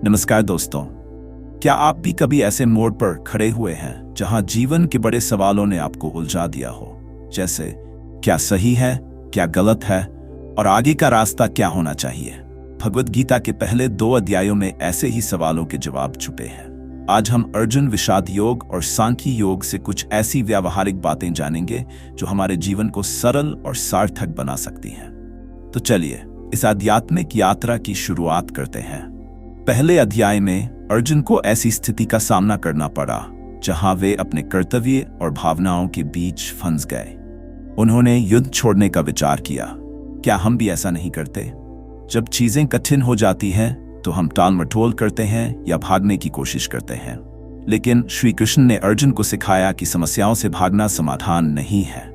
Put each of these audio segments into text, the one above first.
नमस्कार दोस्तों, क्या आप भी कभी ऐसे मोड़ पर खड़े हुए हैं जहां जीवन के बड़े सवालों ने आपको उलझा दिया हो? जैसे क्या सही है, क्या गलत है और आगे का रास्ता क्या होना चाहिए? भगवद गीता के पहले 2 अध्यायों में ऐसे ही सवालों के जवाब छुपे हैं। आज हम अर्जुन विषाद योग और सांख्य योग से कुछ ऐसी व्यावहारिक बातें जानेंगे जो हमारे जीवन को सरल और सार्थक बना सकती हैं। तो चलिए इस आध्यात्मिक यात्रा की शुरुआत करते हैं। पहले अध्याय में अर्जुन को ऐसी स्थिति का सामना करना पड़ा जहां वे अपने कर्तव्य और भावनाओं के बीच फंस गए। उन्होंने युद्ध छोड़ने का विचार किया। क्या हम भी ऐसा नहीं करते? जब चीजें कठिन हो जाती हैं तो हम टाल मटोल करते हैं या भागने की कोशिश करते हैं। लेकिन श्री कृष्ण ने अर्जुन को सिखाया कि समस्याओं से भागना समाधान नहीं है।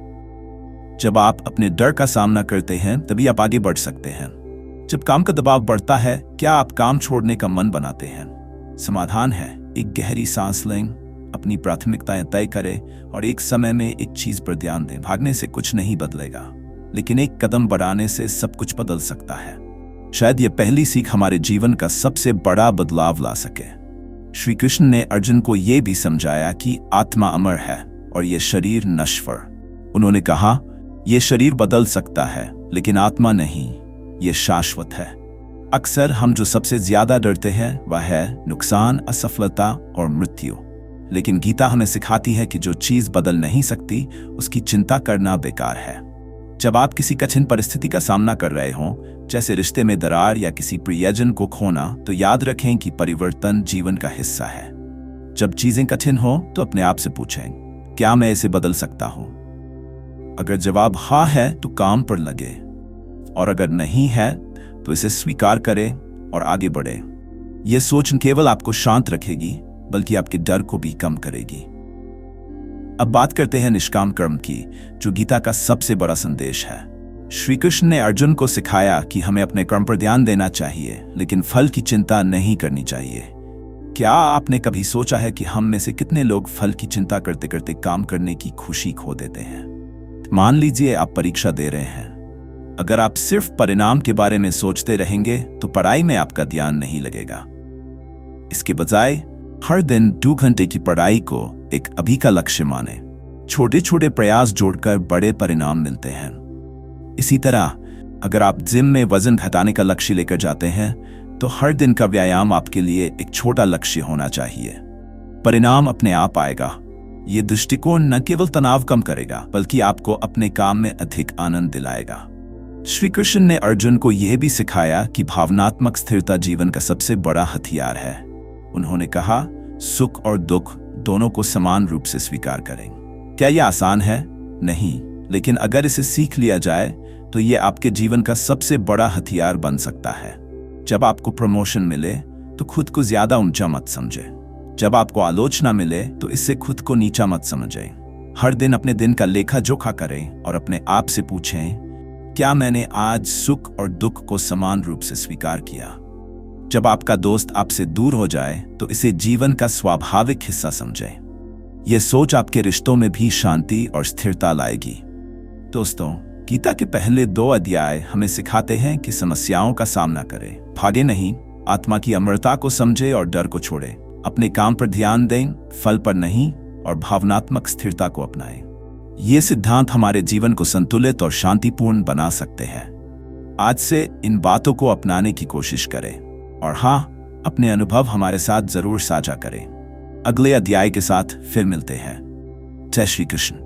जब आप अपने डर का सामना करते हैं तभी आप आगे बढ़ सकते हैं। जब काम का दबाव बढ़ता है, क्या आप काम छोड़ने का मन बनाते हैं? समाधान है, एक गहरी सांस लें, अपनी प्राथमिकताएं तय करें और एक समय में एक चीज पर ध्यान दें। भागने से कुछ नहीं बदलेगा, लेकिन एक कदम बढ़ाने से सब कुछ बदल सकता है। शायद यह पहली सीख हमारे जीवन का सबसे बड़ा बदलाव ला सके। श्री कृष्ण ने अर्जुन को यह भी समझाया कि आत्मा अमर है और यह शरीर नश्वर। उन्होंने कहा, यह शरीर बदल सकता है लेकिन आत्मा नहीं, ये शाश्वत है। अक्सर हम जो सबसे ज्यादा डरते हैं वह है नुकसान, असफलता और मृत्यु। लेकिन गीता हमें सिखाती है कि जो चीज बदल नहीं सकती उसकी चिंता करना बेकार है। जब आप किसी कठिन परिस्थिति का सामना कर रहे हों, जैसे रिश्ते में दरार या किसी प्रियजन को खोना, तो याद रखें कि परिवर्तन जीवन का हिस्सा है। जब चीजें कठिन हो तो अपने आप से पूछें, क्या मैं इसे बदल सकता हूं? अगर जवाब हाँ है तो काम पर लगे, और अगर नहीं है तो इसे स्वीकार करें और आगे बढ़े। यह सोच न केवल आपको शांत रखेगी बल्कि आपके डर को भी कम करेगी। अब बात करते हैं निष्काम कर्म की, जो गीता का सबसे बड़ा संदेश है। श्री कृष्ण ने अर्जुन को सिखाया कि हमें अपने कर्म पर ध्यान देना चाहिए, लेकिन फल की चिंता नहीं करनी चाहिए। क्या आपने कभी सोचा है कि हम में से कितने लोग फल की चिंता करते करते काम करने की खुशी खो देते हैं? मान लीजिए आप परीक्षा दे रहे हैं। अगर आप सिर्फ परिणाम के बारे में सोचते रहेंगे तो पढ़ाई में आपका ध्यान नहीं लगेगा। इसके बजाय हर दिन 2 घंटे की पढ़ाई को एक अभी का लक्ष्य माने। छोटे छोटे प्रयास जोड़कर बड़े परिणाम मिलते हैं। इसी तरह अगर आप जिम में वजन घटाने का लक्ष्य लेकर जाते हैं तो हर दिन का व्यायाम आपके लिए एक छोटा लक्ष्य होना चाहिए। परिणाम अपने आप आएगा। ये दृष्टिकोण न केवल तनाव कम करेगा बल्कि आपको अपने काम में अधिक आनंद दिलाएगा। श्री कृष्ण ने अर्जुन को यह भी सिखाया कि भावनात्मक स्थिरता जीवन का सबसे बड़ा हथियार है। उन्होंने कहा, सुख और दुख दोनों को समान रूप से स्वीकार करें। क्या यह आसान है? नहीं, लेकिन अगर इसे सीख लिया जाए तो यह आपके जीवन का सबसे बड़ा हथियार बन सकता है। जब आपको प्रमोशन मिले तो खुद को ज्यादा ऊंचा मत समझें। जब आपको आलोचना मिले तो इससे खुद को नीचा मत समझें। हर दिन अपने दिन का लेखा जोखा करें और अपने आप से पूछें, क्या मैंने आज सुख और दुख को समान रूप से स्वीकार किया? जब आपका दोस्त आपसे दूर हो जाए तो इसे जीवन का स्वाभाविक हिस्सा समझें। यह सोच आपके रिश्तों में भी शांति और स्थिरता लाएगी। दोस्तों, गीता के पहले 2 अध्याय हमें सिखाते हैं कि समस्याओं का सामना करें, भागे नहीं, आत्मा की अमरता को समझे और डर को छोड़े, अपने काम पर ध्यान दें, फल पर नहीं, और भावनात्मक स्थिरता को अपनाएं। ये सिद्धांत हमारे जीवन को संतुलित और शांतिपूर्ण बना सकते हैं। आज से इन बातों को अपनाने की कोशिश करें और हाँ, अपने अनुभव हमारे साथ जरूर साझा करें। अगले अध्याय के साथ फिर मिलते हैं। जय श्री कृष्ण।